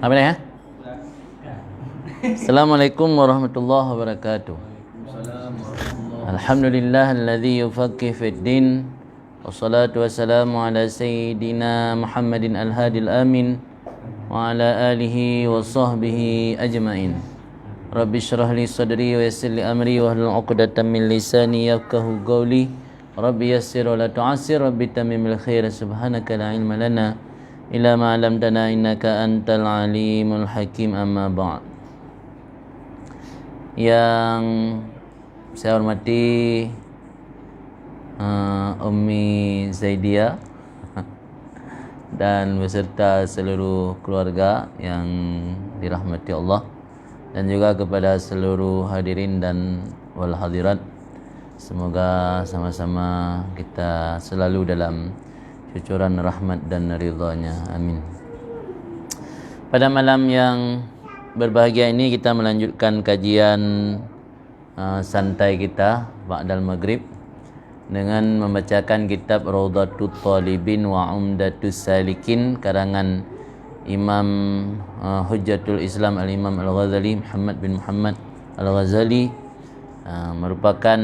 Apa ya? Assalamualaikum warahmatullahi wabarakatuh. Alhamdulillahilladzi yufaqqih fid din. Wassalatu wassalamu ala sayyidina Muhammadin al-hadil amin wa ala alihi wa sahbihi ajmain. Rabbi shrah li sadri wa yassir li amri wa hlul 'uqdatam min lisani yafqahu qawli. Rabbi yassir wa la tu'assir, Rabbi tammimil khair. Subhanaka la ilma lana illa ma 'allamtana innaka antal alimul hakim. Amma ba'd. Yang saya hormati Ummi Zaidia dan beserta seluruh keluarga yang dirahmati Allah, dan juga kepada seluruh hadirin dan wal hadirat, semoga sama-sama kita selalu dalam cucuran rahmat dan ridha-Nya. Amin. Pada malam yang berbahagia ini kita melanjutkan kajian santai kita ba'dal maghrib dengan membacakan kitab Rawdatut Talibin wa Umdatus Salikin karangan Imam Hujjatul Islam Al-Imam Al-Ghazali, Muhammad bin Muhammad Al-Ghazali. Merupakan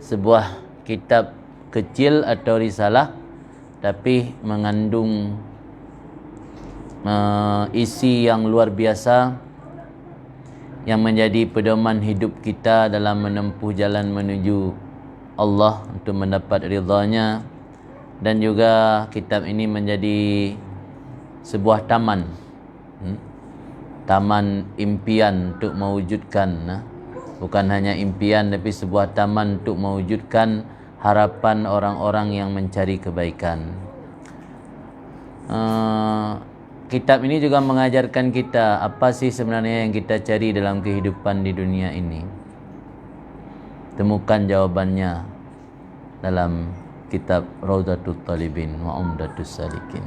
sebuah kitab kecil atau risalah, tapi mengandung isi yang luar biasa yang menjadi pedoman hidup kita dalam menempuh jalan menuju Allah untuk mendapat ridha-Nya. Dan juga kitab ini menjadi sebuah taman, taman impian untuk mewujudkan, bukan hanya impian tapi sebuah taman untuk mewujudkan harapan orang-orang yang mencari kebaikan. Kitab ini juga mengajarkan kita apa sih sebenarnya yang kita cari dalam kehidupan di dunia ini. Temukan jawabannya dalam kitab Rawdatut Talibin wa Umdatus Salikin.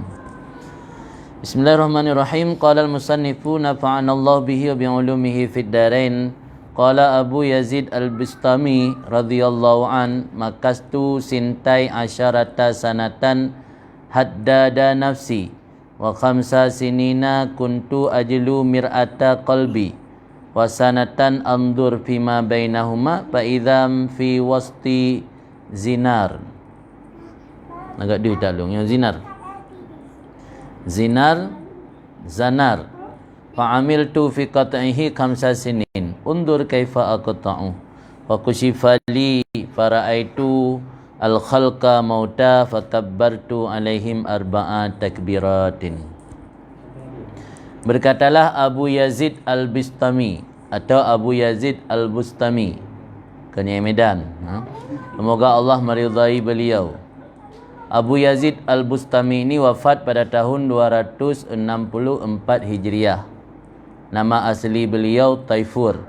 Bismillahirrahmanirrahim. Qala al-musannifu nafa'anallahu bihi wa bi'ulumihi fid darain. Qala Abu Yazid al-Bistami radhiyallahu an, makastu sintai asyarata sanatan haddada nafsi wa khamsa sinina kuntu ajlu mir'ata qalbi wa sanatan andur fima bainahuma fa idham fi wasti zinar. Agak dia tak long yang zinar. Zanar. Fa amiltu fi qat'ihi khamsa sinin. Undur kaifa aqta'u. Fa kushifa li fara'aitu al-khalqa mauta fatabbartu alaihim arba'a takbiratin. Berkatalah Abu Yazid al-Bistami atau Abu Yazid al-Bustami, Kenyai Medan. Semoga Allah meridai beliau. Abu Yazid al-Bustami ini wafat pada tahun 264 Hijriah. Nama asli beliau Taifur.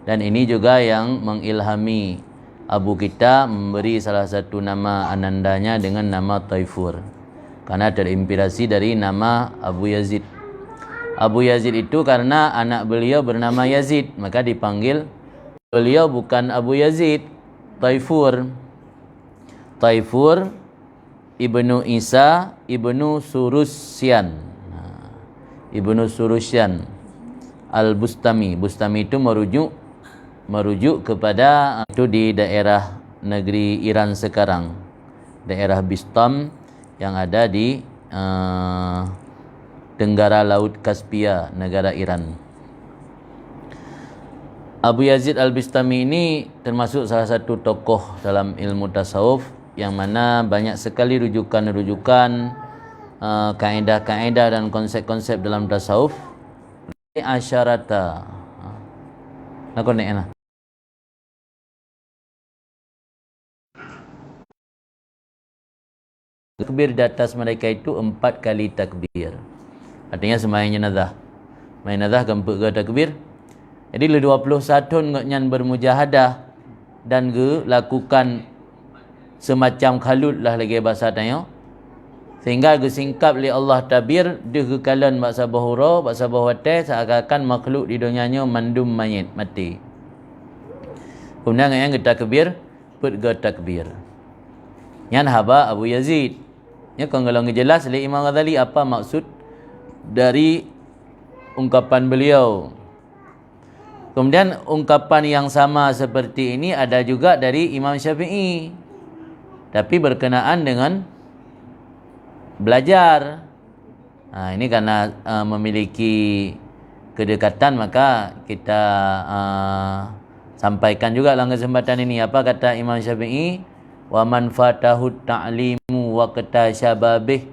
Dan ini juga yang mengilhami Abu kita memberi salah satu nama anandanya dengan nama Taifur, karena terinspirasi dari nama Abu Yazid. Abu Yazid itu karena anak beliau bernama Yazid, maka dipanggil beliau bukan Abu Yazid, Taifur. Taifur ibnu Isa ibnu Surusyan. Ibnu Surusyan al-Bustami. Bustami itu merujuk kepada itu di daerah negeri Iran sekarang, daerah Bistam yang ada di Tenggara Laut Kaspia, negara Iran. Abu Yazid al-Bistami ini termasuk salah satu tokoh dalam ilmu tasawuf yang mana banyak sekali rujukan-rujukan, kaedah-kaedah dan konsep-konsep dalam tasawuf. Asyarata. Nak nek ana. Takbir di atas mereka itu 4 kali takbir. Artinya sembahyang jenazah. Sembahyang jenazah gempa ke takbir. Jadi le 21 ngaknyan bermujahadah dan ge lakukan semacam khalut lah lagi bahasa tanya. Sehingga ge singkap li Allah tabir de ge kalan bahasa bahura, bahasa bahwate seakan-akan makhluk di dunianya mandum mayit mati. Kemudian yang ge takbir, put ge takbir. Yang haba Abu Yazid. Ya, kalau jelas oleh Imam Ghazali apa maksud dari ungkapan beliau. Kemudian ungkapan yang sama seperti ini ada juga dari Imam Syafi'i, tapi berkenaan dengan belajar. Ini karena memiliki kedekatan, maka kita sampaikan juga dalam kesempatan ini. Apa kata Imam Syafi'i? Wa man fatahu ta'limu wa qata syababih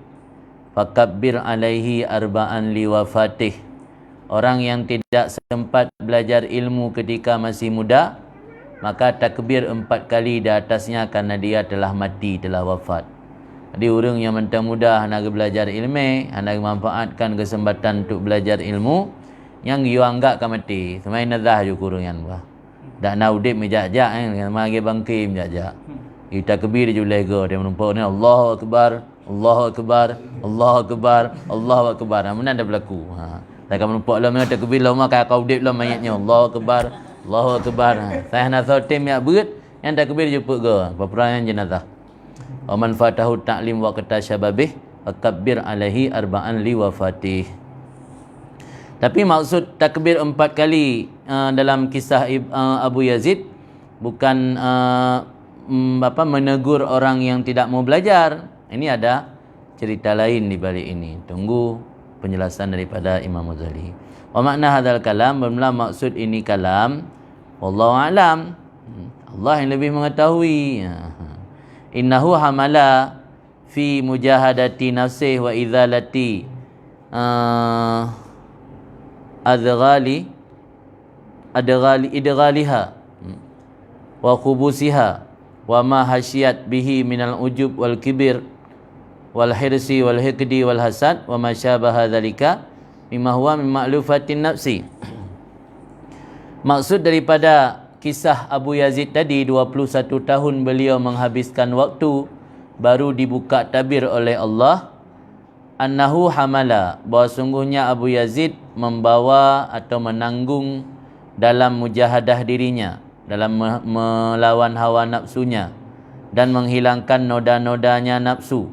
fakabbir alaihi arba'an liwafatih. Orang yang tidak sempat belajar ilmu ketika masih muda, maka takbir 4 kali di atasnya karena dia telah mati, telah wafat. Jadi orang yang mentang muda nak belajar ilmu, nak manfaatkan kesempatan untuk belajar ilmu, yang you anggap kan mati. Semai nazah je kurang yang bah. Dak nak udip mijak-jak kan, magi bangki mijak-jak. You takbir je lega, dia menumpak ni Allahu akbar, Allahu akbar, Allahu akbar, Allahu akbar. Mana ada berlaku. Tak kamu nampak lah memang takbir lah maka kau udip lah mayatnya Allahu akbar, Allahu akbar. Saya nak tahu tim yang berat yang takbir jumpa ke peperangan jenazah. Wa man fatahu ta'lim wa qata syababih fakabbir alaihi arba'an li wafatih. Tapi maksud takbir 4 kali dalam kisah Abu Yazid bukan menegur orang yang tidak mau belajar. Ini ada cerita lain di balik ini. Tunggu penjelasan daripada Imam Ghazali. Wa makna hadzal kalam, bermula maksud ini kalam, wallahu alam, Allah yang lebih mengetahui. Innahu hamala fi mujahadati nafsih wa idzalati idghaliha wa khubusiha wa ma hasyat bihi minal ujub wal kibir wal hirsi wal hikdi wal hasad wa ma syabaha dzalika mimma huwa min ma'lufatin nafsi. Maksud daripada kisah Abu Yazid tadi, 21 tahun beliau menghabiskan waktu baru dibuka tabir oleh Allah. Annahu hamala, bahawa sungguhnya Abu Yazid membawa atau menanggung dalam mujahadah dirinya, dalam melawan hawa nafsunya dan menghilangkan noda-nodanya nafsu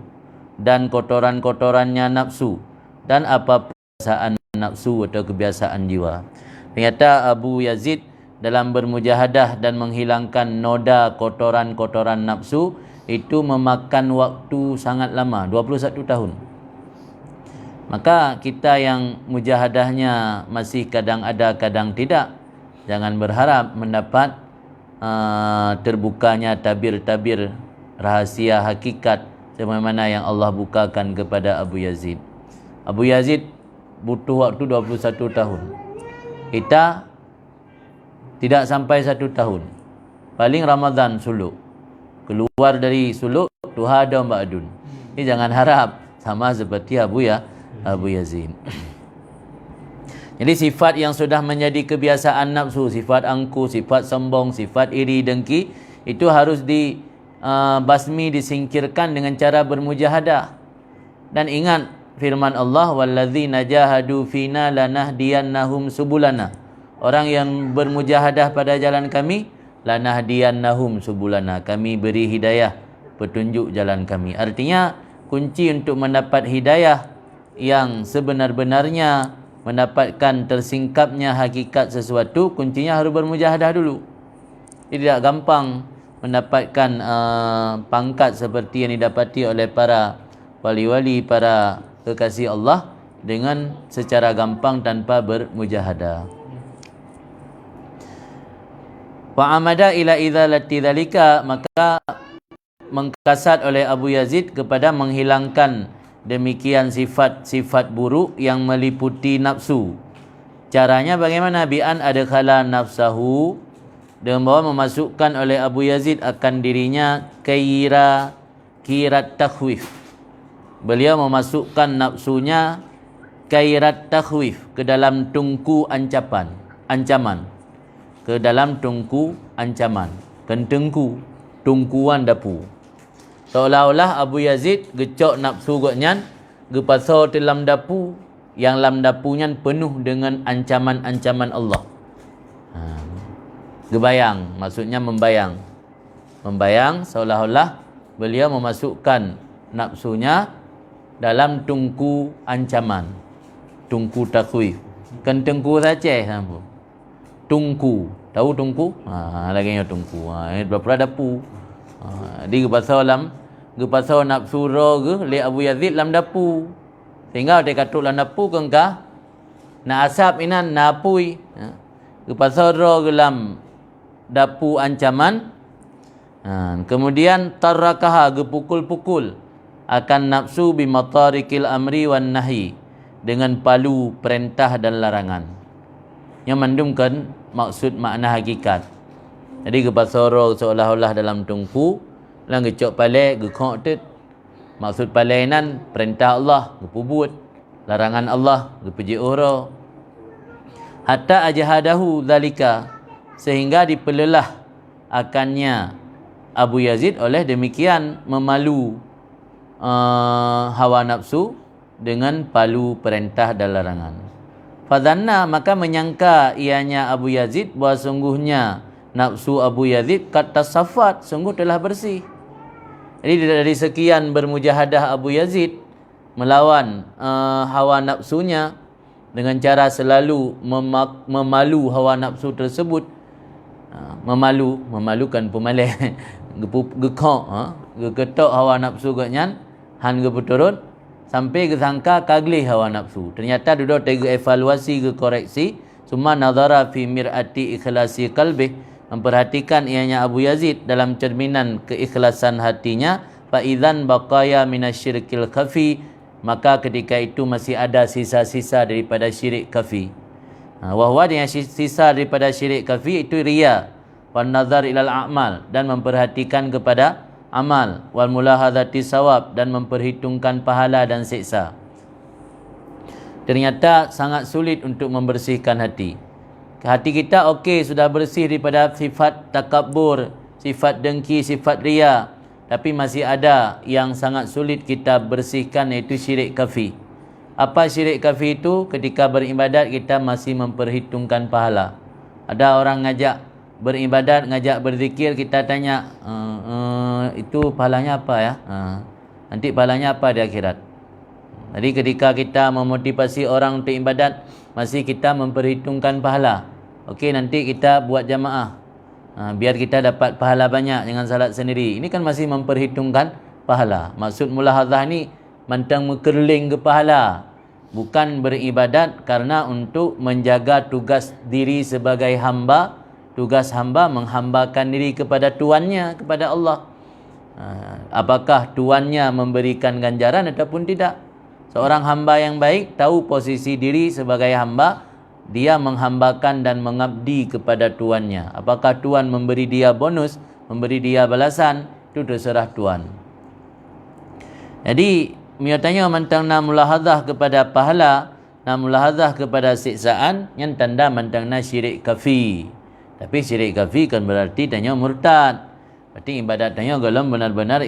dan kotoran-kotorannya nafsu dan apa kebiasaan nafsu atau kebiasaan jiwa. Ternyata Abu Yazid dalam bermujahadah dan menghilangkan noda kotoran-kotoran nafsu itu memakan waktu sangat lama, 21 tahun. Maka kita yang mujahadahnya masih kadang ada kadang tidak, jangan berharap mendapat terbukanya tabir-tabir rahasia hakikat sebagaimana yang Allah bukakan kepada Abu Yazid. Abu Yazid butuh waktu 21 tahun. Kita tidak sampai 1 tahun. Paling Ramadan suluk. Keluar dari suluk tuhada ba'dun. Ini jangan harap sama seperti Abu Yazid. Jadi sifat yang sudah menjadi kebiasaan nafsu, sifat angkuh, sifat sombong, sifat iri dengki, itu harus basmi, disingkirkan dengan cara bermujahadah. Dan ingat firman Allah, walladzina jahadu fina lanahdiyannahum subulana. Orang yang bermujahadah pada jalan kami, lanahdiyannahum subulana, kami beri hidayah, petunjuk jalan kami. Artinya kunci untuk mendapat hidayah yang sebenar-benarnya, mendapatkan tersingkapnya hakikat sesuatu, kuncinya harus bermujahadah dulu. Tidak gampang mendapatkan pangkat seperti yang didapati oleh para wali-wali, para kekasih Allah dengan secara gampang tanpa bermujahadah. Wa amada ila idzalati dzalika, maka mengkasat oleh Abu Yazid kepada menghilangkan demikian sifat-sifat buruk yang meliputi nafsu. Caranya bagaimana? Bi'an adkhala nafsahu, dengan bahawa memasukkan oleh Abu Yazid akan dirinya kirat takhwif. Beliau memasukkan nafsunya kirat takhwif, ke dalam tungku ancaman. Ke dalam tungku ancaman. Kentengku, tungkuan dapu. Seolah-olah Abu Yazid gecok nafsu goknyan, gepasau dalam dapu, yang dalam dapunya penuh dengan ancaman-ancaman Allah. Gebayang, maksudnya membayang. Membayang seolah-olah beliau memasukkan nafsunya dalam tungku ancaman, tungku takhwif. Kan tengku saja sampo. Tungku. Tahu tungku? Lagi yang tungku. Berapa dapu. Di pasal lam nafsu ra ke li Abu Yazid lam dapu. Sehingga dia kata lam dapu ke engkau na asap inan napui. Ke pasal ra ke lam dapu ancaman. Kemudian tarakaha ke pukul-pukul akan nafsu bimatarikil amri wan nahi, dengan palu perintah dan larangan yang mendumkan maksud makna hakikat. Jadi kepasoro seolah-olah dalam tungku lang gecok palai gekok tet. Maksud palai nan perintah Allah gepubut, larangan Allah gepeji ora. Hatta ajhadahu zalika, sehingga dipelelah akannya Abu Yazid oleh demikian memalu hawa nafsu dengan palu perintah dan larangan. Fadhanna, maka menyangka ianya Abu Yazid bahawa sungguhnya nafsu Abu Yazid qad tasaffat, sungguh telah bersih. Jadi dari sekian bermujahadah Abu Yazid melawan hawa nafsunya dengan cara selalu memalu hawa nafsu tersebut. Memalukan pemalih gekok geketok hawa nafsu gaknyan han ge berturun sampai ke sangka kagli hawa nafsu. Ternyata duduk tega evaluasi ke koreksi, summa nazara fi mir'ati ikhlasi qalbi, memperhatikan ianya Abu Yazid dalam cerminan keikhlasan hatinya, fa idzan baqaya minasyirkil khafi, maka ketika itu masih ada sisa-sisa daripada syirik khafi. Wahwa dengan sisa daripada syirik khafi itu riya, wan nazar ilal a'mal, dan memperhatikan kepada amal, wal mulahadzati sawab, dan memperhitungkan pahala dan siksa. Ternyata sangat sulit untuk membersihkan hati. Hati kita okey, sudah bersih daripada sifat takabbur, sifat dengki, sifat riya, tapi masih ada yang sangat sulit kita bersihkan, iaitu syirik khafi. Apa syirik khafi itu? Ketika beribadat kita masih memperhitungkan pahala. Ada orang ngajak beribadat, ngajak berzikir, kita tanya itu pahalanya apa ya? Nanti pahalanya apa di akhirat? Jadi ketika kita memotivasi orang untuk ibadat, masih kita memperhitungkan pahala. Okey, nanti kita buat jamaah, biar kita dapat pahala banyak dengan salat sendiri. Ini kan masih memperhitungkan pahala. Maksud mulahadzah ni mantang mekerling ke pahala, bukan beribadat karena untuk menjaga tugas diri sebagai hamba. Tugas hamba menghambakan diri kepada tuannya, kepada Allah. Apakah tuannya memberikan ganjaran ataupun tidak? Seorang hamba yang baik tahu posisi diri sebagai hamba, dia menghambakan dan mengabdi kepada tuannya. Apakah tuan memberi dia bonus, memberi dia balasan, itu terserah tuan. Jadi miatanya mantang na mulahadzah kepada pahala, na mulahadzah kepada siksaan, yang tanda mantang na syirik khafi. Tapi syirik khafi kan berarti tanya murtad. Berarti ibadat tanya golong benar-benar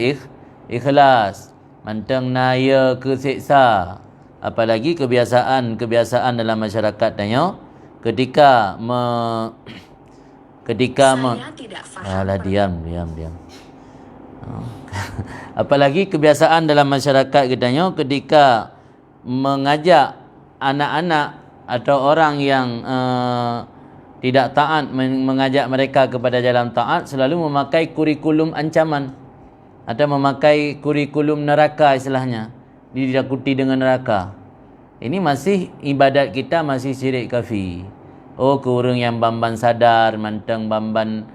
ikhlas. Mantang na ya kesiksa. Apalagi kebiasaan dalam masyarakat tanya ketika diam. Apalagi kebiasaan dalam masyarakat katanya ketika mengajak anak-anak atau orang yang tidak taat, mengajak mereka kepada jalan taat, selalu memakai kurikulum ancaman atau memakai kurikulum neraka istilahnya, didakuti dengan neraka. Ini masih ibadat kita masih syirik khafi. Oh, ke orang yang bamban sadar, mantang bamban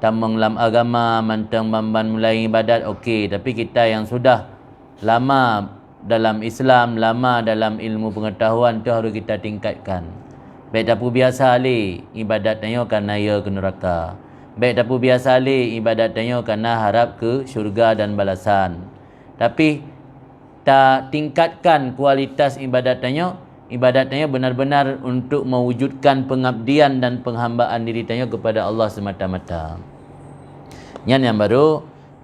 tamang lam agama, mantang bamban mulai ibadat, okey. Tapi kita yang sudah lama dalam Islam, lama dalam ilmu pengetahuan, tu harus kita tingkatkan. Baik dapu biasa le ibadat tanya kerana ya ke neraka. Baik dapu biasa le ibadat tanya kerana harap ke syurga dan balasan. Tapi tak tingkatkan kualitas ibadat tanya benar-benar untuk mewujudkan pengabdian dan penghambaan diri tanya kepada Allah semata-mata. Yang baru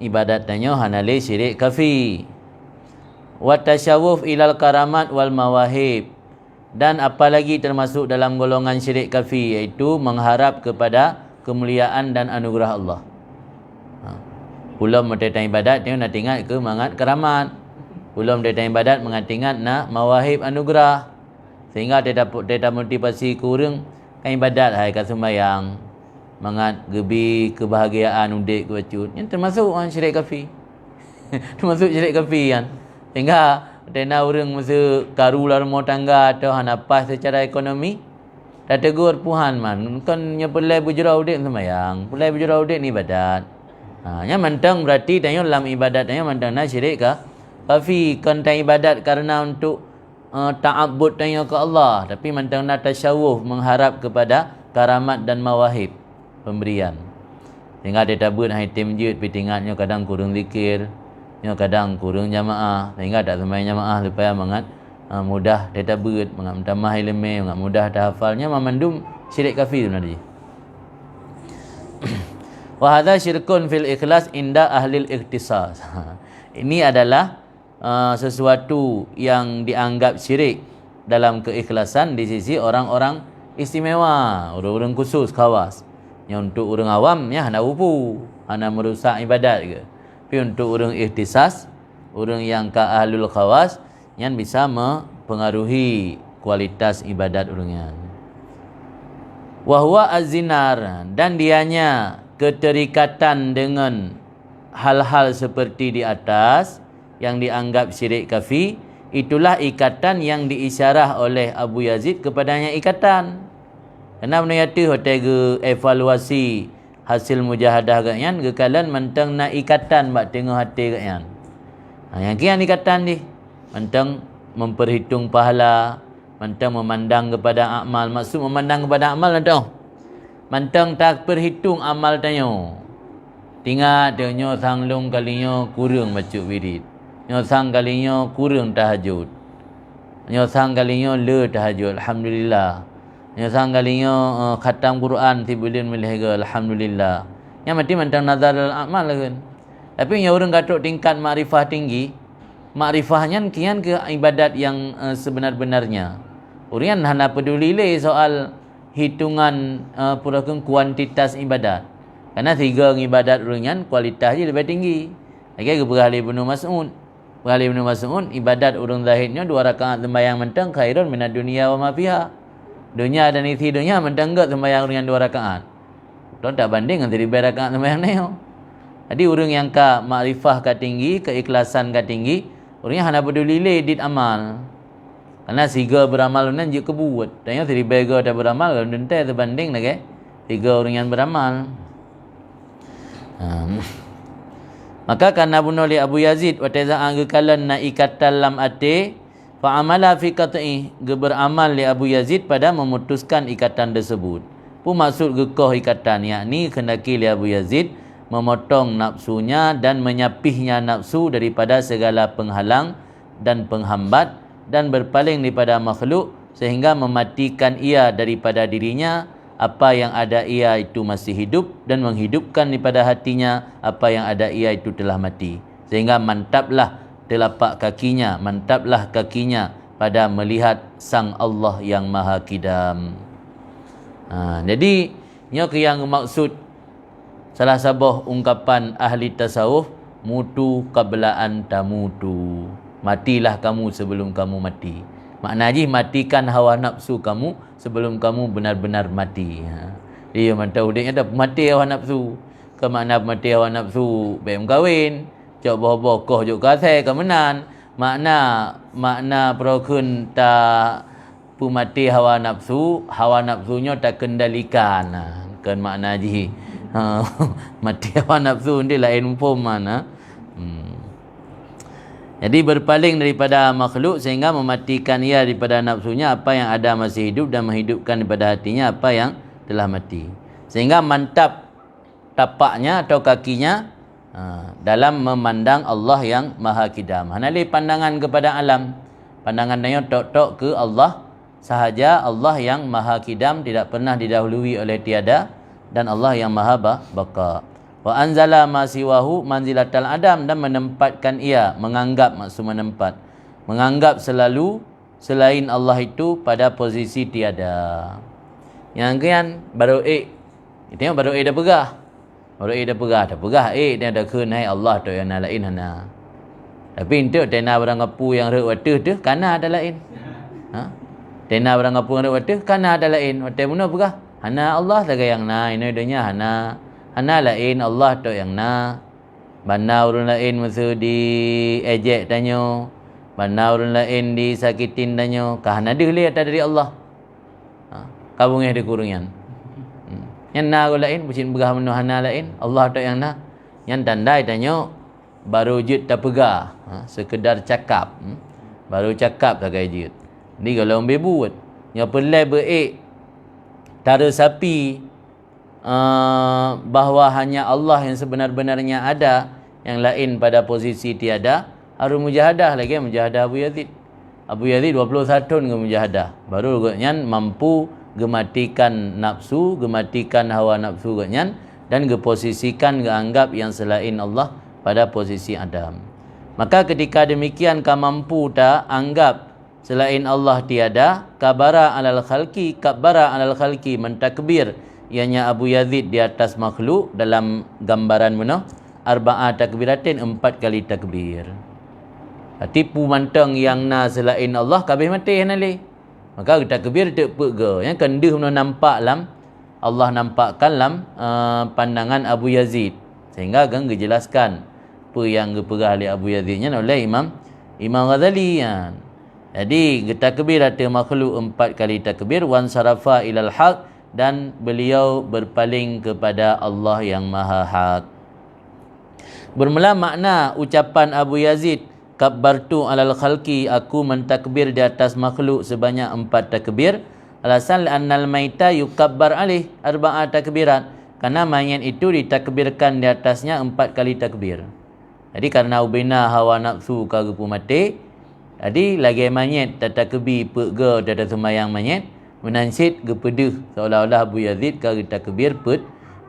ibadat tanya hanale syirik khafi. Wa tasyawuf ilal karamat wal mawahib. Dan apalagi termasuk dalam golongan syirik khafi, iaitu mengharap kepada kemuliaan dan anugerah Allah. Belum datang ibadat dia nak ingat ke mangat keramat. Belum datang ibadat mengat ingat nak mawahib anugerah. Sehingga dia motivasi ke orang kan ibadat hai ka sembahyang. Mangat gebi kebahagiaan udik ke bacut. Yang termasuk orang syirik kafir. Termasuk syirik kafir kan. Sehingga tena orang masa karulah rumah tangga atau hanapas secara ekonomi. Dah tegur puhan man. Kan nyepelai bujurau udik sembahyang. Pelai bujurau udik ni ibadat. Yang mentang berarti tanya dalam ibadat tanya mentang nak syirik ke kafir. Kan tanya ibadat kerana untuk ta'abbud tanya ke Allah. Tapi mentang nak tasyawuf mengharap kepada karamat dan mawahib. Pemberian. Sehingga dia tabut hai tim masjid pitingatnya kadang kurang zikir, nya kadang kurang jamaah, sehingga tak sembahyang jamaah supaya mangat mudah dia tabut, mangat mentamah ilmu, mangat mudah tahafalnya memandum syirik kafir sebenarnya. Wa hadza syirkun fil ikhlas inda ahli al-ikhtisas. Ini adalah sesuatu yang dianggap syirik dalam keikhlasan di sisi orang-orang istimewa, orang-orang khusus khawas. Yang untuk orang awam ya hendak upu, hendak merusak ibadat ke. Tapi untuk orang ikhtisas, orang yang ka ahlul khawas yang bisa mempengaruhi kualitas ibadat orangnya. Wa huwa az-zinar, dan dianya keterikatan dengan hal-hal seperti di atas yang dianggap syirik kafir, itulah ikatan yang diisyarah oleh Abu Yazid kepadanya ikatan. Kenapa benda yaitu hotel ke evaluasi hasil mujahadah katnya kekalan mentang nak ikatan bak tengok hati katnya. Yang kian ikatan ni mentang memperhitung pahala, mentang memandang kepada amal. Maksud memandang kepada amal entah. Mentang tak perhitung amal tanya. Tinggal dia nyo sanglung kalinya kurang baca wirid. Nyo sang kalinya kurang tahajud. Nyo sang kalinya le tahajud. Alhamdulillah. Yang sang kalinya khatam Quran tibulin milih alhamdulillah. Yang mati mentang nazar al-amal kan. Tapi yang orang katuk tingkat makrifah tinggi, makrifahnya kian ke ibadat yang sebenar-benarnya. Orang hanya peduli le soal hitungan purakan kuantitas ibadat. Karena tiga ibadat orang kualitasnya lebih tinggi. Lagi ke Berhali Ibnu Mas'ud. Berhali Ibnu Mas'ud ibadat orang zahidnya 2 rakaat sembahyang mentang khairun minad dunia wa ma fiha. Dunia dan isi dunia mendanggak sembahyang dengan 2 rakaat. Tuan tak banding dengan 3 rakaat sembahyang ni. Jadi orang yang ka makrifah ka tinggi, keikhlasan ka tinggi, orang yang hanya peduli le dit amal. Karena siga beramal nan je kebuat. Tanya 3 bega tak beramal kan dentai terbanding lagi 3 orang yang beramal. Maka karena bunuh li Abu Yazid wa taza'an gekalan na ikatan lam ate fa'amala fi qat'i, beramal li Abu Yazid pada memutuskan ikatan tersebut. Pun maksud gekoh ikatan, yakni kendaki li Abu Yazid memotong nafsunya dan menyapihnya nafsu daripada segala penghalang dan penghambat dan berpaling daripada makhluk sehingga mematikan ia daripada dirinya apa yang ada ia itu masih hidup dan menghidupkan daripada hatinya apa yang ada ia itu telah mati. Sehingga mantaplah telapak kakinya, mantaplah kakinya pada melihat Sang Allah yang Maha Kidam. Jadi nyo yang maksud salah sabah ungkapan ahli tasawuf, mutu qabla an tamutu. Matilah kamu sebelum kamu mati. Maknanya matikan hawa nafsu kamu sebelum kamu benar-benar mati. Dia mantau dia ada mati hawa nafsu. Ke makna mati hawa nafsu baik kahwin. Cok boh-boh juk kasih kemenan. Makna perokun tak pumati hawa nafsunya tak kendalikan. Kan makna ji. Mati hawa nafsu ni lain pun mana. Jadi berpaling daripada makhluk sehingga mematikan ia daripada nafsunya apa yang ada masih hidup dan menghidupkan daripada hatinya apa yang telah mati. Sehingga mantap tapaknya atau kakinya dalam memandang Allah yang Maha Kidam. Hanali pandangan kepada alam. Pandangan dia tok-tok ke Allah sahaja, Allah yang Maha Kidam tidak pernah didahului oleh tiada dan Allah yang Maha Baka. Wa anzala ma siwahu manzilatal adam, dan menempatkan ia, menganggap maksud menempat. Menganggap selalu selain Allah itu pada posisi tiada. Yang kan baru tengok baru dah pegah. Baru dah pegah dia ada kenai Allah tu yang lain hana. Tapi untuk tena barang apu yang rek waduh tu kana ada lain. Tena barang apa ngarep wate kana ada lain. Wate muna pegah. Hana Allah saga yang na, ini adanya hana. Hana lain Allah tok yang na. Bana urun lain masa di ejek tanyo. Bana urun lain disakitin tanyo. Kahana dia lihat dari Allah. Kabungnya di kurungan. Yang na lain bucin begah menu hana lain Allah tok yang na. Yang tandai tanyo baru jut tak pegah. Sekedar cakap. Baru cakap tak kaya jut. Ni kalau ambil buat. Yang pelai berik. Tara sapi. Bahawa hanya Allah yang sebenar-benarnya ada. Yang lain pada posisi tiada. Harus mujahadah lagi. Mujahadah Abu Yazid. Abu Yazid 21 tahun ke mujahadah. Baru gaknyan mampu gematikan nafsu. Gematikan hawa nafsu gaknyan. Dan geposisikan geanggap yang selain Allah pada posisi Adam. Maka ketika demikian kau mampu tak anggap selain Allah tiada, kabara alal khalqi, kabbara alal khalqi, mentakbir ianya Abu Yazid di atas makhluk dalam gambaran mana? Arba'a takbiratin, 4 kali takbir. Tipu mantang yang na selain Allah kabeh mati hanale. Maka takbir tak pega. Yang kenduh mana nampak lam Allah nampakkan lam pandangan Abu Yazid. Sehingga gang jelaskan apa yang diperah oleh Abu Yazidnya oleh Imam Ghazali ya. Jadi takbir ada makhluk 4 kali takbir wan sarafa ilal haq, dan beliau berpaling kepada Allah yang maha hak. Bermula makna ucapan Abu Yazid kabbartu alal khalqi, aku mentakbir di atas makhluk sebanyak 4 takbir. Alasan annal maita yukabbar alih arba'a takbirat, karena mayat itu ditakbirkan di atasnya 4 kali takbir. Jadi karena ubina hawa nafsu kagupu mati, jadi lagi mayat tatakbir pega dada semayang mayat menansid gepeduh seolah-olah Abu Yazid kari takbir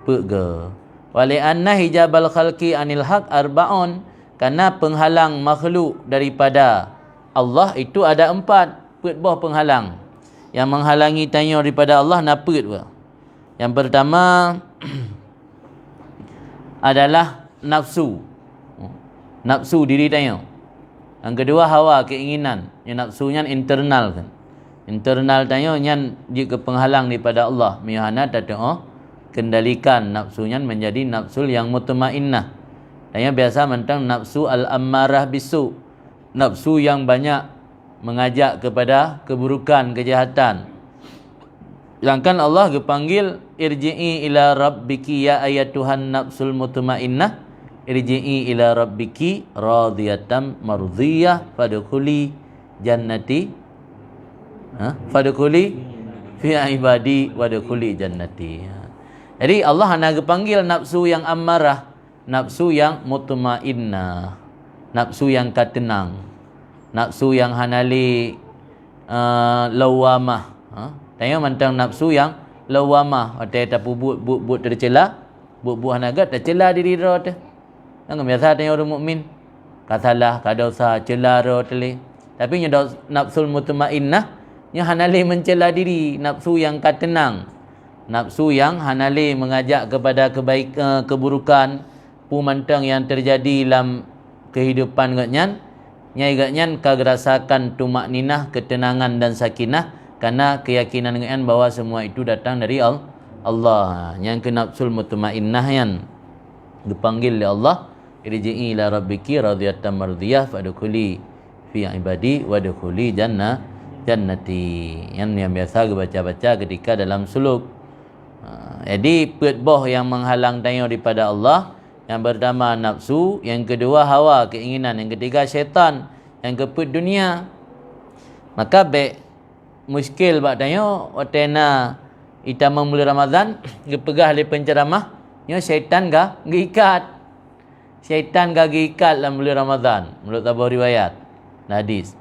pega. Wali anna hijabal khalqi anil haq arba'un, karena penghalang makhluk daripada Allah itu ada 4. Pet boh penghalang. Yang menghalangi tanya daripada Allah napet apa? Yang pertama adalah nafsu. Nafsu diri tanya. Yang kedua hawa, keinginan. Yang nafsunya internal kan. Internal tanya yang jika penghalang daripada Allah. Miyahana tata kendalikan nafsunya menjadi nafsul yang mutmainnah. Tanya biasa mentang nafsu al-ammarah bisu. Nafsu yang banyak mengajak kepada keburukan, kejahatan. Sedangkan Allah dipanggil irji'i ila rabbiki ya ayatuhan nafsul mutmainnah. Irji'i ila rabbiki radiyatan mardiyah fadkhuli jannati. Fadkhuli fi ibadi wadkhuli jannati. Jadi Allah hanya panggil nafsu yang amarah, nafsu yang mutmainnah, nafsu yang katenang, nafsu yang hanali lawamah. Tanya mantang nafsu yang lawamah, ada but tercela, but hanagat tercela diri rot. Yang biasa tanya orang mukmin, katalah kadosa cela rot le. Tapi nya nafsul mutmainnah nya hanali mencela diri, nafsu yang katenang. Nafsu yang hanali mengajak kepada keburukan, pumantang yang terjadi dalam kehidupan gatnyan, nyai gatnyan kagerasakan tumak ninah, ketenangan dan sakinah, karena keyakinan gatnyan bahwa semua itu datang dari Allah. Yang ke nafsul mutmainnah yang dipanggil oleh Allah, irji'i ila rabbiki radiyatan mardiyah fadkhuli fi ibadi wadkhuli jannati. Yang biasa baca-baca ketika dalam suluk. Jadi pet boh yang menghalang tanya daripada Allah. Yang pertama nafsu, yang kedua hawa, keinginan, yang ketiga syaitan, yang keempat dunia. Maka baik muskil bak tanya watena ita memulai Ramadan gepegah le penceramah nya syaitan ga gikat. Syaitan ga gikat dalam bulan Ramadan menurut sebuah riwayat hadis.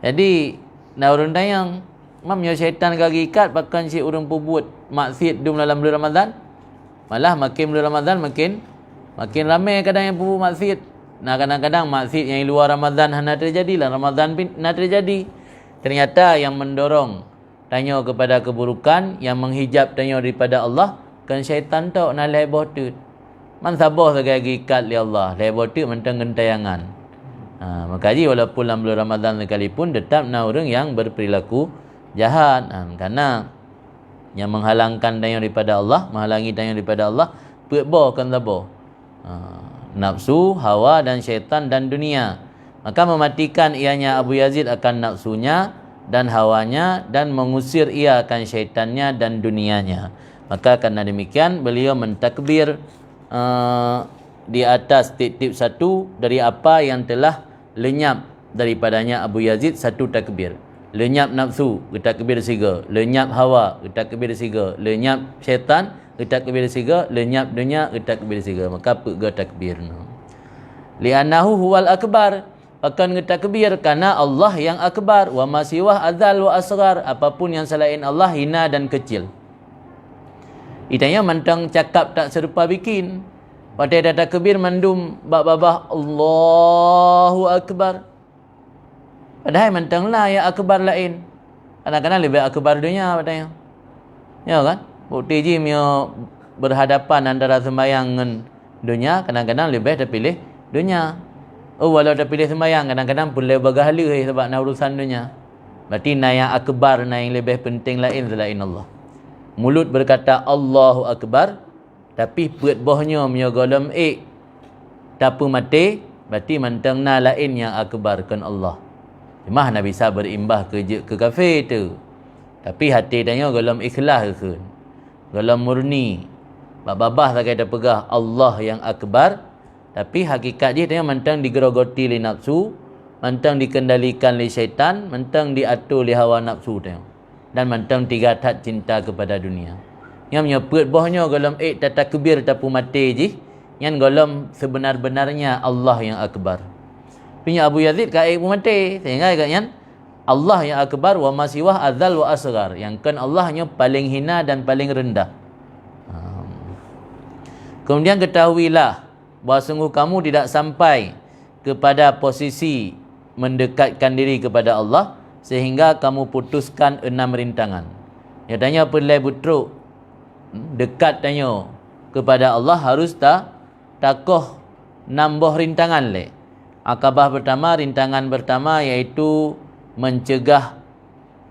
Jadi na urang tanya mam nya syaitan ga gikat bahkan si urang pembuat maksiat dalam bulan Ramadan. Malah makin bulan Ramadan makin ramai kadang yang buat maksiat. Nah kadang-kadang maksiat yang luar Ramadan hana terjadi lah, Ramadan pun hana terjadi. Ternyata yang mendorong tanya kepada keburukan, yang menghijab tanya daripada Allah, kan syaitan tu nak leboh tu. Man sabah sebagai ikat li Allah, leboh tu mentang gentayangan. Maka ji walaupun dalam bulan Ramadan sekalipun tetap nak orang yang berperilaku jahat. Kerana yang menghalangkan daya daripada Allah, menghalangi daya daripada Allah, berbau kan labo. Nafsu, hawa dan syaitan dan dunia. Maka mematikan ianya Abu Yazid akan nafsunya dan hawanya dan mengusir ia akan syaitannya dan dunianya. Maka kerana demikian beliau mentakbir di atas tip-tip satu dari apa yang telah lenyap daripadanya Abu Yazid, satu takbir. Lenyap nafsu, takbir siga. Lenyap hawa, takbir siga. Lenyap syaitan, takbir siga. Lenyap dunia, takbir siga. Maka pega takbir. Li'annahu huwal akbar. Akan takbir kerana Allah yang akbar. Wa ma siwah adzal wa asghar. Apapun yang selain Allah hina dan kecil. Itanya mantang cakap tak serupa bikin. Pada ada takbir mandum babah Allahu akbar. Padahal mantanglah yang akbar lain. Kadang-kadang lebih akbar dunia katanya. Ya kan? Bukti je mio berhadapan antara sembahyang dengan dunia, kadang-kadang lebih terpilih dunia. Oh, walau terpilih sembahyang, kadang-kadang pun lebih bergahala sebab nak urusan dunia. Berarti nak yang akbar, nak yang lebih penting lain selain Allah. Mulut berkata Allahu akbar, tapi perut bohnya mio golem tapu mati, berarti mantang na lain yang akbarkan Allah. Cuma nak bisa berimbah ke kafir tu. Tapi hati tanya golem ikhlas ke. Golem murni. Babah tak kata pegah Allah yang akbar. Tapi hakikat dia tanya mantang digerogoti oleh nafsu, mantang dikendalikan oleh syaitan, mantang diatur oleh hawa nafsu tanya. Dan mantang tiga tat cinta kepada dunia. Yang menyebut bohnya golem takbir tapu mati je. Yang golem sebenar-benarnya Allah yang akbar. Punya Abu Yazid kat pun mati. Sehingga katanya Allah yang akbar wa masiwah adzal wa asghar. Yang kan Allahnya paling hina dan paling rendah. Kemudian ketahuilah bahawa sungguh kamu tidak sampai kepada posisi mendekatkan diri kepada Allah sehingga kamu putuskan 6 rintangan. Ya tanya pelai butruk dekat tanya kepada Allah harus takoh nambah rintangan le. Akabah pertama, rintangan pertama iaitu mencegah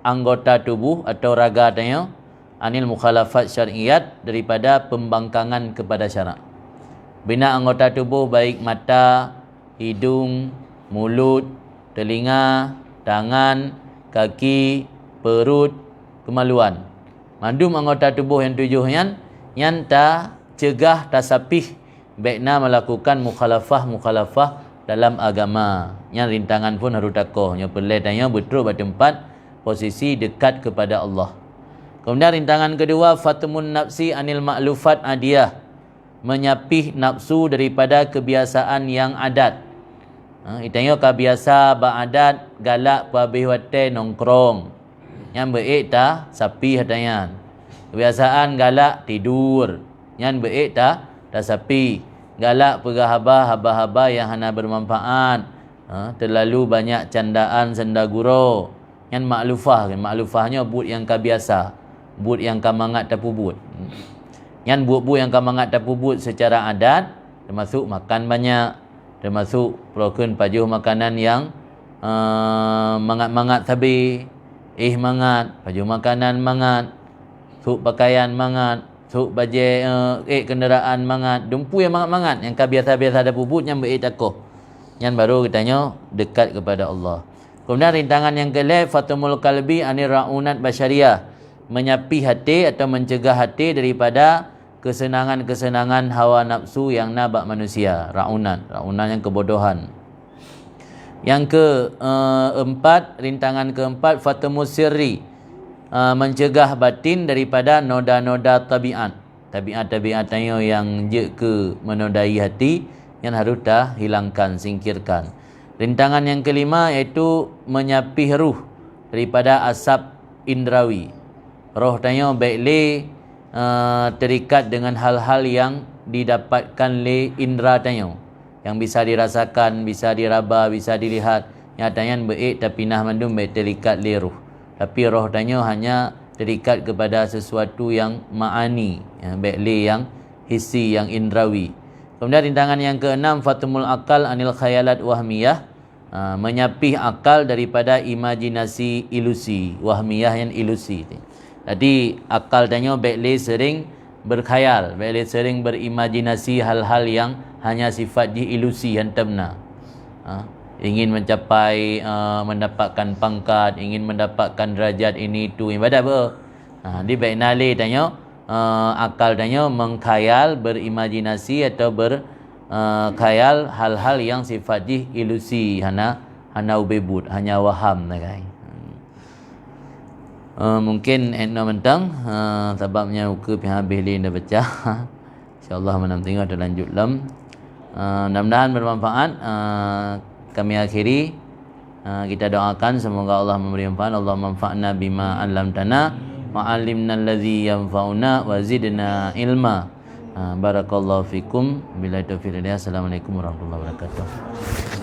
anggota tubuh atau raga tanya anil mukhalafat syar'iyat daripada pembangkangan kepada syarak. Bina anggota tubuh baik mata, hidung, mulut, telinga, tangan, kaki, perut, kemaluan. Mandum anggota tubuh yang tujuhnya yang ta cegah tasapih baikna melakukan mukhalafah dalam agama. Yang rintangan pun harus takoh. Yang pelai tanya betul bertempat posisi dekat kepada Allah. Kemudian rintangan kedua, fatmun nafsi anil ma'lufat adiyah. Menyapih nafsu daripada kebiasaan yang adat. Itanya kebiasa beradat galak pabih wate nongkrong. Yang baik tak sapi hatanya. Kebiasaan galak tidur. Yang baik tak sapi. Galak perahaba haba-haba yang hana bermanfaat. Terlalu banyak candaan sendaguro. Yang maklufah. Maklufahnya but yang kebiasa. But yang kamangat tapu but. Yang but yang kamangat tapu but secara adat. Termasuk makan banyak. Termasuk perokun pajuh makanan yang mangat-mangat sabi. Mangat. Pajuh makanan mangat. Suk pakaian mangat. Suk baju kenderaan mangat. Dumpu yang mangat-mangat. Yang biasa-biasa ada pubut yang takoh. Yang baru katanya dekat kepada Allah. Kemudian rintangan yang kelima, fatumul qalbi anir ra'unat basyariyah. Menyapi hati atau mencegah hati daripada kesenangan-kesenangan hawa nafsu yang nabak manusia. Ra'unat yang kebodohan. Yang keempat, rintangan keempat, fatumus sirri. Mencegah batin daripada noda-noda tabiat. Tabiat-tabiatnya yang je ke menodai hati yang harus dah hilangkan, singkirkan. Rintangan yang kelima iaitu menyapih ruh daripada asap indrawi. Roh tanya baik terikat dengan hal-hal yang didapatkan le indra tanya. Yang bisa dirasakan, bisa diraba, bisa dilihat. Yang tanya baik tapi nah mandum baik terikat le ruh. Tapi roh tanya hanya terikat kepada sesuatu yang ma'ani, yang baikli, yang hissi, yang indrawi. Kemudian rintangan yang keenam, fatumul akal anil khayalat wahmiyah. menyapih akal daripada imajinasi ilusi, wahmiyah yang ilusi. Jadi akal tanya baiklah sering berkhayal, baiklah sering berimajinasi hal-hal yang hanya sifat di ilusi yang temna. Ingin mencapai mendapatkan pangkat, ingin mendapatkan derajat ini itu ibadat apa? Di baik nalih tanya akal tanya mengkhayal, berimajinasi atau khayal hal-hal yang sifat di ilusi, hana ubebut, hanya waham kan. Mungkin eno mentang sebabnya uka pihak habis lin dah baca. Insya-Allah menam tengok ada lanjut lam. Mudah-mudahan bermanfaat. Kami akhiri kita doakan semoga Allah memberi manfaat. Allah manfa'na bima 'allamtana wa 'allimna allazi yanfa'una wa zidna ilma. Barakallahu fikum. Billahi taufiq. Assalamualaikum warahmatullahi wabarakatuh.